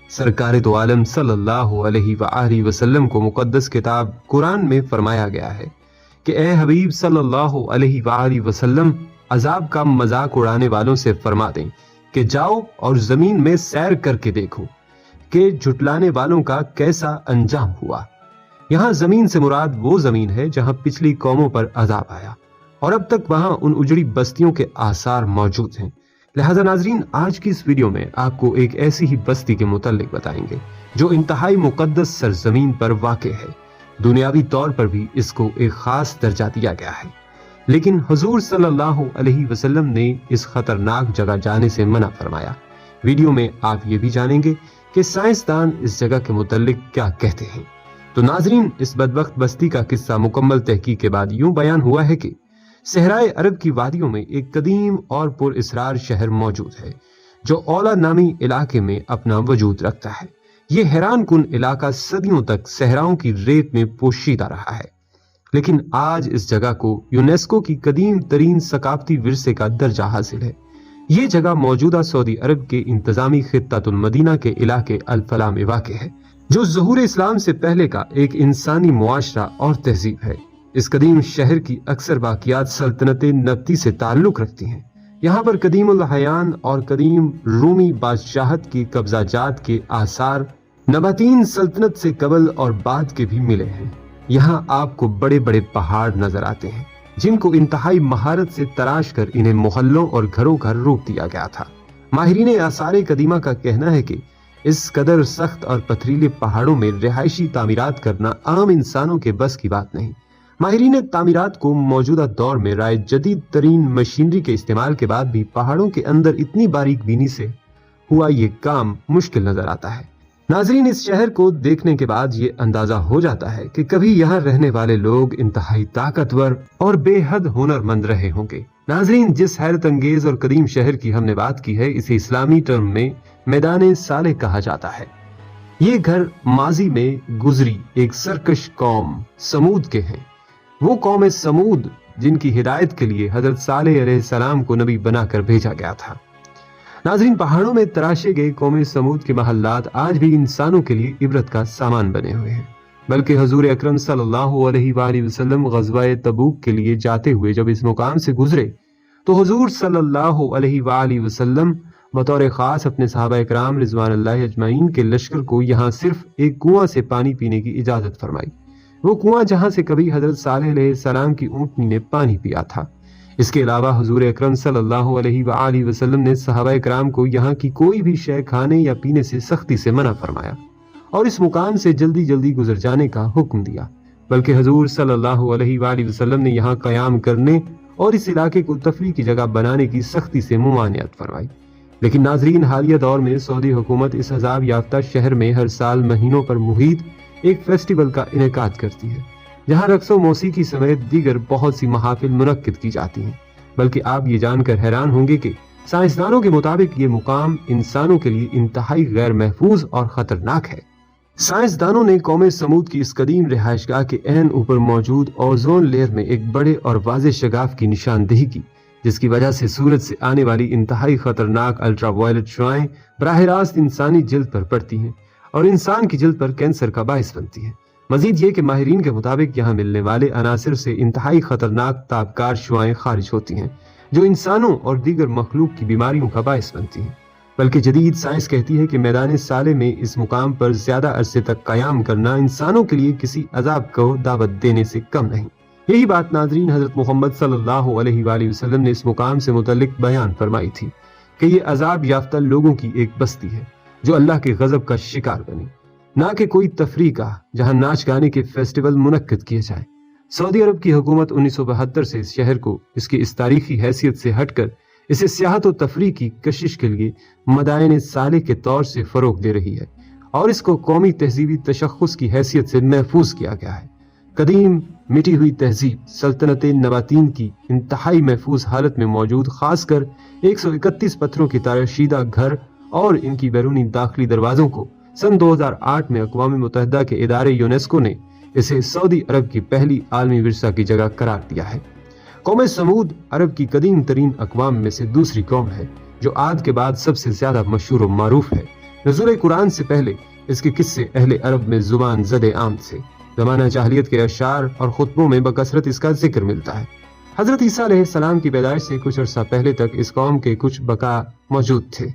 सरकार तो आलम सल्लल्लाहु अलैहि वसल्लम को मुकद्दस किताब कुरान में फरमाया गया है कि ए हबीब सल्लल्लाहु अलैहि वसल्लम अजाब का मजाक उड़ाने वालों से फरमा दें कि जाओ और जमीन में सैर करके देखो कि झुटलाने वालों का कैसा अंजाम हुआ। यहाँ जमीन से मुराद वो जमीन है जहाँ पिछली कौमों पर अजाब आया और अब तक वहाँ उन उजड़ी बस्तियों के आसार मौजूद हैं। लिहाजा नाजरीन, आज की इस वीडियो में आपको एक ऐसी ही बस्ती के मुतालिक बताएंगे जो इंतहाई मुकद्दस सरजमीन पर वाक़े है। दुनियावी तौर पर भी इसको एक खास दर्जा दिया गया है, लेकिन हुजूर सल्लल्लाहु अलैहि वसल्लम ने इस खतरनाक जगह जाने से मना फरमाया। वीडियो में आप ये भी जानेंगे कि साइंसदान इस जगह के मुतालिक क्या कहते हैं। तो नाजरीन, इस बदबख्त बस्ती का किस्सा मुकम्मल तहकीक के बाद यूं बयान हुआ है कि सहराए अरब की वादियों में एक कदीम और पुरअसरार शहर मौजूद है जो औला नामी इलाके में अपना वजूद रखता है। ये हैरान कुन इलाका सदियों तक सहराओं की रेत में पोशीदा रहा है, लेकिन आज इस जगह को यूनेस्को की कदीम तरीन सकाफती विरसे का दर्जा हासिल है। ये जगह मौजूदा सऊदी अरब के इंतजामी खित्तातुल मदीना के इलाके अल फलाह में वाक़ है, जो ज़ुहूर इस्लाम से पहले का एक इंसानी मुआशरा और तहजीब है। इस कदीम शहर की अक्सर बाकियात सल्तनत नबती से ताल्लुक रखती हैं। यहाँ पर कदीमुल हयान और कदीम रूमी बादशाहत की कब्जाजात के आसार नबातीन सल्तनत से कबल और बाद के भी मिले हैं। यहाँ आपको बड़े बड़े पहाड़ नजर आते हैं जिनको इंतहाई महारत से तराश कर इन्हें मोहल्लों और घरों का रूप दिया गया था। माहिरीन आसार कदीमा का कहना है कि इस कदर सख्त और पथरीले पहाड़ों में रिहायशी तामीरात करना आम इंसानों के बस की बात नहीं। माहिरीन तामीरात को मौजूदा दौर में राय जदीद तरीन मशीनरी के इस्तेमाल के बाद भी पहाड़ों के अंदर इतनी बारीक बीनी से हुआ ये काम मुश्किल नजर आता है। नाजरीन, इस शहर को देखने के बाद ये अंदाजा हो जाता है कि कभी यहाँ रहने वाले लोग इंतहाई ताकतवर और बेहद हुनरमंद रहे होंगे। नाजरीन, जिस हैरत अंगेज और कदीम शहर की हमने बात की है, इसे इस्लामी टर्म में मैदान साले कहा जाता है। ये घर माजी में गुजरी एक सरकश कौम समूद के हैं। वो कौम समूद जिनकी हिदायत के लिए हजरत सालेह अलैहिस्सलाम को नबी बनाकर भेजा गया था। नाजरीन, पहाड़ों में तराशे गए कौम समूद के महल्लात आज भी इंसानों के लिए इबरत का सामान बने हुए हैं। बल्कि हुजूर अकरम सल्लल्लाहु अलैहि वसल्लम गज़वाए तबूक के लिए जाते हुए जब इस मुकाम से गुजरे तो हुजूर सल्लल्लाहु अलैहि वसल्लम बतौर खास अपने सहाबा इकराम रिज़वानुल्लाहि अजमाइन के लश्कर को यहाँ सिर्फ एक कुआं से पानी पीने की इजाजत फरमाई। वो कुआं जहां से कभी हजरत सालेह अलैहिस्सलाम की ऊंटनी ने पानी पिया था। इसके अलावा हुजूर अकरम सल्लल्लाहु अलैहि वसल्लम ने सहाबा इकराम को यहाँ की कोई भी शय खाने या पीने से सख्ती से मना फरमाया और इस मुकाम से जल्दी जल्दी गुजर जाने का हुक्म दिया। बल्कि हुजूर सल्लल्लाहु अलैहि वसल्लम ने यहाँ कयाम करने और इस इलाके को तफरीह की जगह बनाने की सख्ती से मुमानियत फरमाई। लेकिन नाजरीन, हालिया दौर में सऊदी हुकूमत इस अजाब याफ्ता शहर में हर साल महीनों पर मुहीत एक फेस्टिवल का इनेकाद करती है जहां रक्स व मौसीकी समेत दीगर बहुत सी महाफिल मुनक्किद की जाती हैं। बल्कि आप ये जानकर हैरान होंगे कि साइंसदानों के मुताबिक ये मुकाम इंसानों के लिए इंतहाई गैर महफूज और खतरनाक है। साइंसदानों ने कौम समूद की इस कदीम रिहायशगाह के एन ऊपर मौजूद ओजोन लेयर में एक बड़े और वाज़ेह शगाफ की निशानदेही की, जिसकी वजह से सूरज से आने वाली इंतहाई खतरनाक अल्ट्रावायलेट शुआएं बराह रास्त इंसानी जिल्द पर पड़ती हैं और इंसान की जिल्द पर कैंसर का बाइस बनती है। मजीद ये कि माहिरीन के मुताबिक यहाँ मिलने वाले अनासिर से इंतहाई खतरनाक ताबकार शुआएं खारिज होती हैं जो इंसानों और दीगर मखलूक की बीमारियों का बाइस बनती हैं। बल्कि जदीद साइंस कहती है कि मैदान साले में इस मुकाम पर ज्यादा अरसे तक कयाम करना इंसानों के लिए किसी अजाब को दावत देने से कम नहीं। यही बात नाजरीन हजरत मोहम्मद सल्लल्लाहु अलैहि वसल्लम ने इस मुकाम से मुतल्लिक बयान फरमाई थी कि ये अजाब याफ्ता लोगों की एक बस्ती है जो अल्लाह के गजब का शिकार बनी, ना कि कोई तफरीह का जहां नाच गाने के फेस्टिवल मुनक्किद किए जाए। सऊदी अरब की हुकूमत 1972 से इस शहर को इसकी इस तारीखी हैसियत से हटकर इसे सियाहत और तफरीह की कशिश के लिए मदायन साले के तौर से फरोग दे रही है और इसको कौमी तहजीबी तशख्खुस की हैसियत से महफूज किया गया है। कदीम मिटी हुई तहजीब सल्तनत नबातीन की इंतहाई महफूज हालत में मौजूद खासकर 131 पत्थरों की तराशीदा घर और इनकी बैरूनी दाखिली दरवाजों को सन 2008 में अक़वाम मुत्तहिदा के इदारे यूनेस्को ने इसे सऊदी अरब की पहली आलमी विरसा की जगह करार दिया है। कौम समूद अरब की कदीम तरीन अक़वाम में से दूसरी कौम है जो आद के बाद सबसे ज्यादा मशहूर और मारूफ है। نزول قرآن سے پہلے اس کے قصے اہل عرب میں زبان زد عام تھے۔ زمانہ جاہلیت کے اشعار اور خطبوں میں بکثرت اس کا ذکر ملتا ہے۔ حضرت عیسیٰ علیہ السلام کی پیدائش سے کچھ عرصہ پہلے تک اس قوم کے کچھ بقا موجود تھے،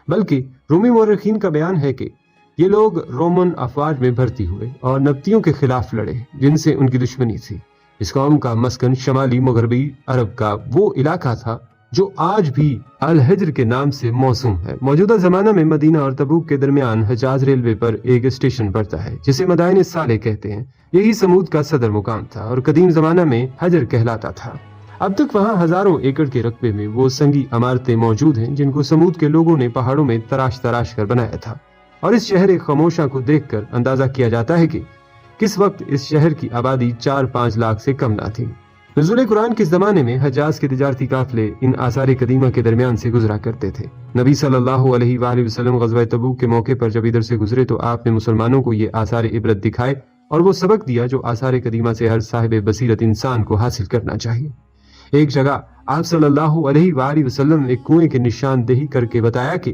بلکہ رومی مورخین کا بیان ہے کہ یہ لوگ رومن افواج میں بھرتی ہوئے اور نبطیوں کے خلاف لڑے جن سے ان کی دشمنی تھی۔ اس قوم کا مسکن شمالی مغربی عرب کا وہ علاقہ تھا جو آج بھی الحجر کے نام سے موسوم ہے۔ موجودہ زمانہ میں مدینہ اور تبوک کے درمیان حجاز ریلوے پر ایک اسٹیشن پڑتا ہے جسے مدائن صالح کہتے ہیں۔ یہی سمود کا صدر مقام تھا اور قدیم زمانہ میں حجر کہلاتا تھا۔ اب تک وہاں ہزاروں ایکڑ کے رقبے میں وہ سنگی عمارتیں موجود ہیں جن کو سمود کے لوگوں نے پہاڑوں میں تراش تراش کر بنایا تھا، اور اس شہر خاموشہ کو دیکھ کر اندازہ کیا جاتا ہے کہ کس وقت اس شہر کی آبادی 4-5 لاکھ سے کم نہ تھی۔ نزول قرآن کے زمانے میں حجاز کے تجارتی قافلے ان آثار قدیمہ کے درمیان سے گزرا کرتے تھے۔ نبی صلی اللہ علیہ وآلہ وسلم غزوہ تبوک کے موقع پر جب ادھر سے گزرے تو آپ نے مسلمانوں کو یہ آثار عبرت دکھائے اور وہ سبق دیا جو آثار قدیمہ سے ہر صاحب بصیرت انسان کو حاصل کرنا چاہیے۔ ایک جگہ آپ صلی اللہ علیہ وآلہ وسلم نے ایک کنویں کی نشاندہی کر کے بتایا کہ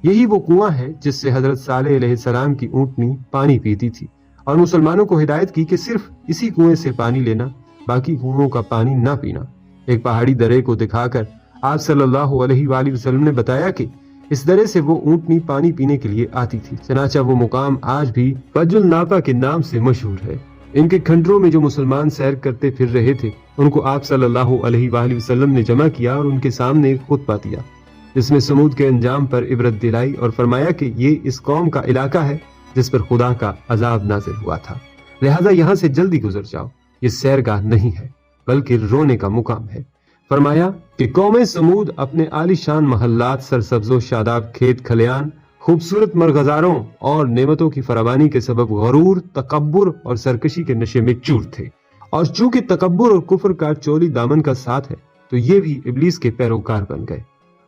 یہی وہ کنواں ہے جس سے حضرت صالح علیہ السلام کی اونٹنی پانی پیتی تھی، اور مسلمانوں کو ہدایت کی کہ صرف اسی کنویں سے پانی لینا، باقی کنووں کا پانی نہ پینا۔ ایک پہاڑی درے کو دکھا کر آپ صلی اللہ علیہ وآلہ وسلم نے بتایا کہ اس درے سے وہ اونٹنی پانی پینے کے لیے آتی تھی۔ چنانچہ وہ مقام آج بھی پج الناپا کے نام سے مشہور ہے۔ ان کے کھنڈروں میں جو مسلمان سیر کرتے پھر رہے تھے ان کو آپ صلی اللہ علیہ وآلہ وسلم نے جمع کیا اور ان کے سامنے ایک خطبہ دیا جس میں سمود کے انجام پر عبرت دلائی اور فرمایا کہ یہ اس قوم کا علاقہ ہے جس پر خدا کا عذاب نازل ہوا تھا، لہذا یہاں سے جلدی گزر جاؤ، یہ سیرگاہ نہیں ہے بلکہ رونے کا مقام ہے۔ فرمایا کہ قوم سمود اپنے عالی شان محلات، سرسبز و شاداب کھیت کھلیان، خوبصورت مرغزاروں اور نعمتوں کی فراوانی کے سبب غرور، تکبر اور سرکشی کے نشے میں چور تھے، اور چونکہ تکبر اور کفر کا چولی دامن کا ساتھ ہے تو یہ بھی ابلیس کے پیروکار بن گئے۔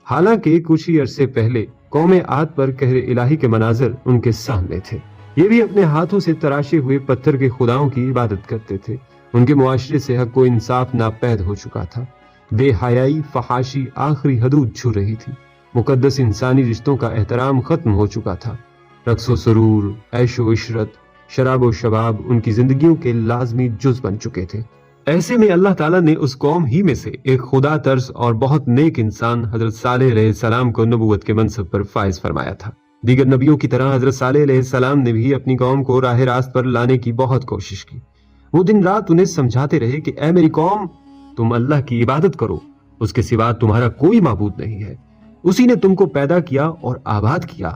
حالانکہ کچھ ہی عرصے پہلے قوم عاد پر قہر الہی کے مناظر ان کے سامنے تھے۔ یہ بھی اپنے ہاتھوں سے تراشے ہوئے پتھر کے خداؤں کی عبادت کرتے تھے۔ ان کے معاشرے سے حق و انصاف ناپید ہو چکا تھا، بے حیائی، فحاشی آخری حدود چھو رہی تھی، مقدس انسانی رشتوں کا احترام ختم ہو چکا تھا، رقص و سرور، عیش و عشرت، شراب و شباب ان کی زندگیوں کے لازمی جز بن چکے تھے۔ ایسے میں اللہ تعالیٰ نے اس قوم ہی میں سے ایک خدا ترس اور بہت نیک انسان حضرت صالح علیہ السلام کو نبوت کے منصب پر فائز فرمایا تھا۔ دیگر نبیوں کی طرح حضرت صالح علیہ السلام نے بھی اپنی قوم کو راہ راست پر لانے کی بہت کوشش کی۔ وہ دن رات انہیں سمجھاتے رہے کہ اے میری قوم، تم اللہ کی عبادت کرو، اس کے سوا تمہارا کوئی معبود نہیں ہے، اسی نے تم کو پیدا کیا اور آباد کیا،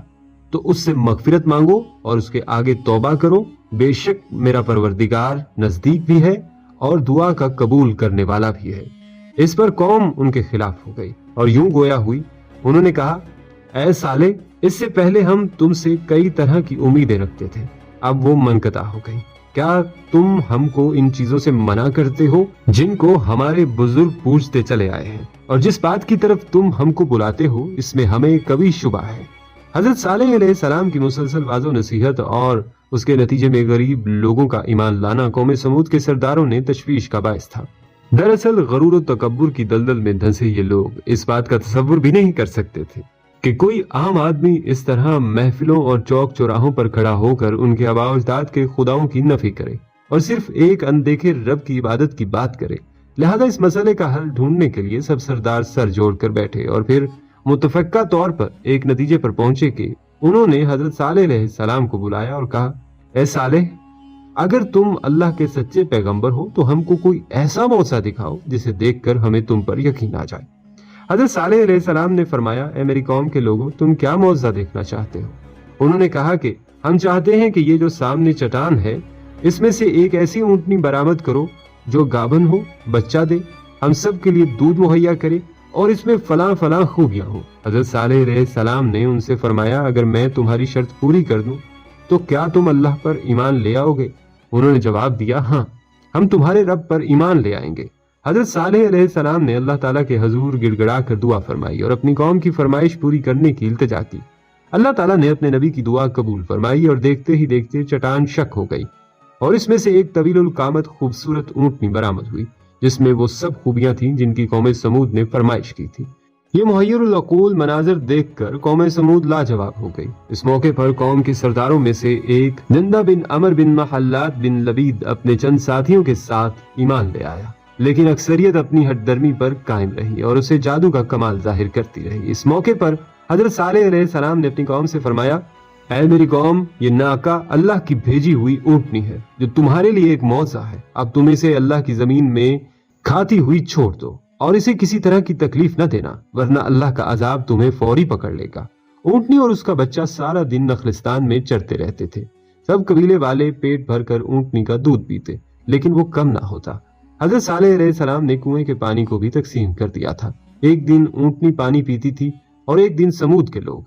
تو اس سے مغفرت مانگو اور اس کے آگے توبہ کرو، بے شک میرا پروردگار نزدیک بھی ہے اور دعا کا قبول کرنے والا بھی ہے۔ اس پر قوم ان کے خلاف ہو گئی اور یوں گویا ہوئی۔ انہوں نے کہا، اے صالح، اس سے پہلے ہم تم سے کئی طرح کی امیدیں رکھتے تھے، اب وہ منقطع ہو گئی۔ کیا تم ہم کو ان چیزوں سے منع کرتے ہو جن کو ہمارے بزرگ پوچھتے چلے آئے ہیں، اور جس بات کی طرف تم ہم کو بلاتے ہو اس میں ہمیں کبھی شبہ ہے۔ حضرت صالح علیہ السلام کی مسلسل واضح نصیحت اور اس کے نتیجے میں غریب لوگوں کا ایمان لانا قوم سمود کے سرداروں نے تشویش کا باعث تھا۔ دراصل غرور و تکبر کی دلدل میں دھنسے یہ لوگ اس بات کا تصور بھی نہیں کر سکتے تھے کہ کوئی عام آدمی اس طرح محفلوں اور چوک چوراہوں پر کھڑا ہو کر ان کے آباء و اجداد کے خداؤں کی نفی کرے اور صرف ایک اندیکھے رب کی عبادت کی بات کرے۔ لہذا اس مسئلے کا حل ڈھونڈنے کے لیے سب سردار سر جوڑ کر بیٹھے اور پھر متفقہ طور پر ایک نتیجے پر پہنچے کہ انہوں نے حضرت صالح علیہ السلام کو بلایا اور کہا، اے صالح، اگر تم اللہ کے سچے پیغمبر ہو تو ہم کو کوئی ایسا موضع دکھاؤ جسے دیکھ کر ہمیں تم پر یقین آ جائے۔ حضرت صالح علیہ السلام نے فرمایا، اے میری قوم کے لوگوں، تم کیا موضع دیکھنا چاہتے ہو؟ انہوں نے کہا کہ ہم چاہتے ہیں کہ یہ جو سامنے چٹان ہے اس میں سے ایک ایسی اونٹنی برآمد کرو جو گابن ہو، بچہ دے، ہم سب کے لیے دودھ مہیا کرے اور اس میں فلاں فلاں خوبیاں ہوں۔ حضرت صالح علیہ السلام نے ان سے فرمایا، اگر میں تمہاری شرط پوری کر دوں تو کیا تم اللہ پر ایمان لے آؤ گے؟ انہوں نے جواب دیا، ہاں، ہم تمہارے رب پر ایمان لے آئیں گے۔ حضرت صالح علیہ السلام نے اللہ تعالیٰ کے حضور گڑ گڑا کر دعا فرمائی اور اپنی قوم کی فرمائش پوری کرنے کی التجا کی۔ اللہ تعالیٰ نے اپنے نبی کی دعا قبول فرمائی اور دیکھتے ہی دیکھتے چٹان شق ہو گئی اور اس میں سے ایک طویل القامت خوبصورت اونٹنی برآمد ہوئی جس میں وہ سب خوبیاں تھیں جن کی قوم سمود نے فرمائش کی تھی۔ ये मुहय्यरुल अक़ूल मनाजिर देखकर कौम समूद लाजवाब हो गई। इस मौके पर कौम के सरदारों में से एक जिंदा बिन अमर बिन महल्लात बिन लबीद अपने चंद साथियों के साथ ईमान ले आया, लेकिन अक्सरियत अपनी हठधर्मी पर कायम रही और उसे जादू का कमाल जाहिर करती रही। इस मौके पर हजरत सालेह अलैहिस्सलाम ने अपनी कौम से फरमाया, ऐ मेरी कौम, ये नाका अल्लाह की भेजी हुई ऊंटनी है जो तुम्हारे लिए एक मौजा है। अब तुम इसे अल्लाह की जमीन में खाती हुई छोड़ दो और इसे किसी तरह की तकलीफ न देना, वरना अल्लाह का अजाब तुम्हें फौरी पकड़ लेगा। ऊंटनी और उसका बच्चा सारा दिन नखलिस्तान में चरते रहते थे। सब कबीले वाले पेट भरकर ऊंटनी का दूध पीते, लेकिन वो कम ना होता। हजरत सालेह अलैहिस्सलाम ने कुएं के पानी को भी तकसीम कर दिया था। एक दिन ऊंटनी पानी पीती थी और एक दिन समूद के लोग।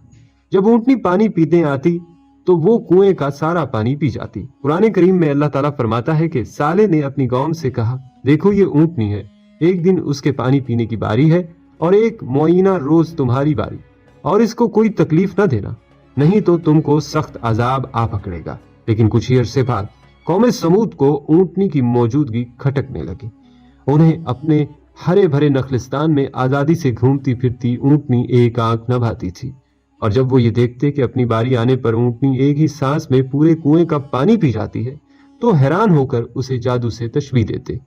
जब ऊंटनी पानी पीते आती तो वो कुएं का सारा पानी पी जाती। कुरान करीम में अल्लाह ताला फरमाता है कि साले ने अपनी कौम से कहा, देखो ये ऊंटनी है, एक दिन उसके पानी पीने की बारी है और एक मुअय्यना रोज तुम्हारी बारी, और इसको कोई तकलीफ न देना, नहीं तो तुमको सख्त अजाब आ पकड़ेगा। लेकिन कुछ ही अरसे बाद कौम समूद को ऊंटनी की मौजूदगी खटकने लगी। उन्हें अपने हरे भरे नखलिस्तान में आजादी से घूमती फिरती ऊंटनी एक आंख न भाती थी, और जब वो ये देखते कि अपनी बारी आने पर ऊंटनी एक ही सांस में पूरे कुएं का पानी पी जाती है, तो हैरान होकर उसे जादू से तशबीह देते।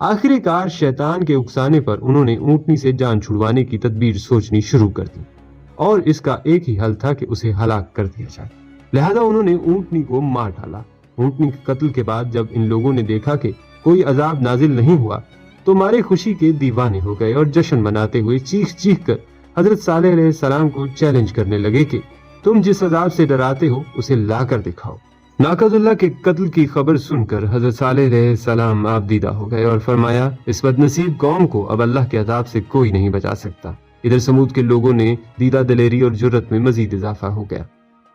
आखिरकार शैतान के उकसाने पर उन्होंने ऊंटनी से जान छुड़वाने की तदबीर सोचनी शुरू कर दी, और इसका एक ही हल था कि उसे हलाक कर दिया जाए। लिहाजा उन्होंने ऊंटनी को मार डाला। ऊंटनी के कत्ल के बाद जब इन लोगों ने देखा कि कोई अजाब नाजिल नहीं हुआ, तो मारे खुशी के दीवाने हो गए और जश्न मनाते हुए चीख चीख कर हजरत सालेह अलैहिस्सलाम को चैलेंज करने लगे कि तुम जिस अजाब से डराते हो उसे ला कर दिखाओ। नाकजुल्लाह के कत्ल की खबर सुनकर हजरत सालेह अलैहिस्सलाम आबदीदा हो गए और फरमाया, इस बदनसीब कौम को अब अल्लाह के अजाब से कोई नहीं बचा सकता। इधर समूद के लोगों ने दीदा दिलेरी और जुर्रत में मजीद इजाफा हो गया।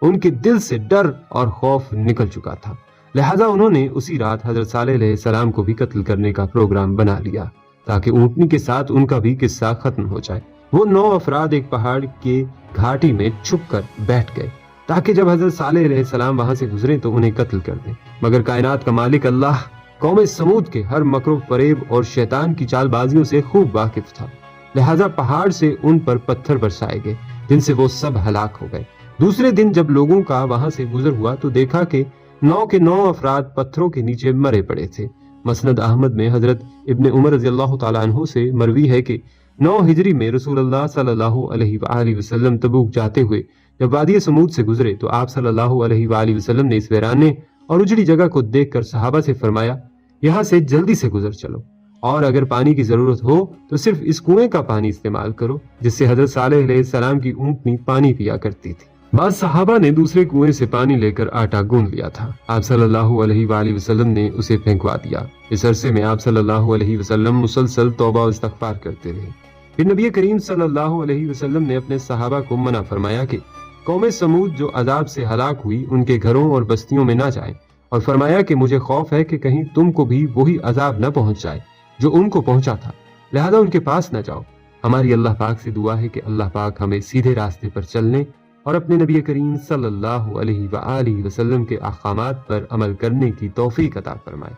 उनके दिल से डर और खौफ निकल चुका था। लिहाजा उन्होंने उसी रात हजरत सालेह अलैहिस्सलाम को भी कत्ल करने का प्रोग्राम बना लिया, ताकि ऊंटनी के साथ उनका भी किस्सा खत्म हो जाए। वो 9 अफराद एक पहाड़ के घाटी में छुप कर बैठ गए, ताकि जब हजरत सालेह अलैहिस्सलाम वहां से गुजरे तो उन्हें कत्ल कर दें। मगर कायनात का मालिक अल्लाह कौम समूद के हर मकरूब फरेब और शैतान की चालबाजियों से खूब वाकिफ था। लिहाजा पहाड़ से उन पर पत्थर बरसाए गए, जिनसे वो सब हलाक हो गए। दूसरे दिन जब लोगों का वहां से गुजर हुआ तो देखा कि 9 के 9 अफराद पत्थरों के नीचे मरे पड़े थे। मसनद अहमद में हजरत इब्ने उमर रज़ियल्लाहु ताला अन्हु से मरवी है कि 9 हिजरी में रसूलुल्लाह सल्लल्लाहु अलैहि वसल्लम तबूक जाते हुए जब वादी समूद से गुजरे तो आप सल्लल्लाहु अलैहि वसल्लम ने इस वीराने और उजड़ी जगह को देखकर सहाबा से फरमाया, यहाँ से जल्दी से गुजर चलो, और अगर पानी की जरूरत हो तो सिर्फ इस कुएं का पानी इस्तेमाल करो, जिससे हजरत सालेह अलैहिस्सलाम की ऊंटनी पानी पिया करती थी। बाद सहाबा ने दूसरे कुएं से पानी लेकर आटा गूंद लिया था। आप सल्लल्लाहु अलैहि वसल्लम ने उसे फेंकवा दिया। इस अरसे में आप सल्लल्लाहु अलैहि वसल्लम मुसलसल तौबा और इस्तगफार करते रहे। फिर नबी करीम सल्लल्लाहु अलैहि वसल्लम ने अपने सहाबा को मना फरमाया कि कौम समूद जो अजाब से हलाक हुई उनके घरों और बस्तियों में ना जाएं, और फरमाया कि मुझे खौफ है कि कहीं तुमको भी वही अजाब न पहुंच जाए जो उनको पहुंचा था, लिहाजा उनके पास न जाओ। हमारी अल्लाह पाक से दुआ है कि अल्लाह पाक हमें सीधे रास्ते पर चलने और अपने नबी करीम सल्लल्लाहु अलैहि वसल्लम के अहकामात पर अमल करने की तौफीक अता फरमाए।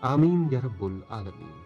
आमीन या रब्बुल आलमीन।